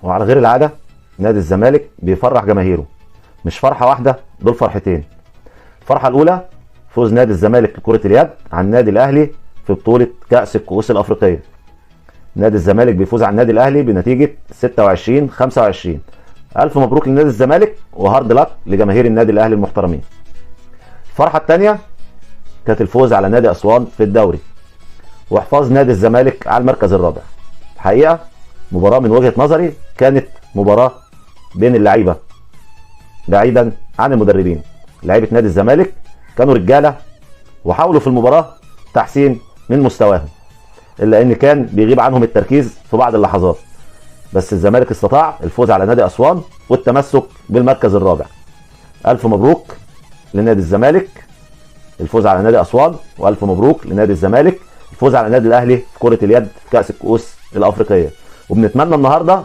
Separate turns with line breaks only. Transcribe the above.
وعلى غير العاده نادي الزمالك بيفرح جماهيره، مش فرحه واحده، دول فرحتين. الفرحه الاولى فوز نادي الزمالك لكره اليد عن النادي الاهلي في بطوله كاس الكؤوس الافريقيه. نادي الزمالك بيفوز على النادي الاهلي بنتيجه 26-25. الف مبروك لنادي الزمالك وهارد لك لجماهير النادي الاهلي المحترمين. الفرحه الثانيه كانت الفوز على نادي اسوان في الدوري واحفاظ نادي الزمالك على المركز الرابع. الحقيقه مباراه من وجهه نظري كانت مباراه بين اللعيبه بعيدا عن المدربين. لعيبه نادي الزمالك كانوا رجاله وحاولوا في المباراه تحسين من مستواهم، الا ان كان بيغيب عنهم التركيز في بعض اللحظات. بس الزمالك استطاع الفوز على نادي اسوان والتمسك بالمركز الرابع. الف مبروك لنادي الزمالك الفوز على نادي اسوان، والف مبروك لنادي الزمالك الفوز على النادي الاهلي في كره اليد في كاس الكؤوس الافريقيه. وبنتمنى النهارده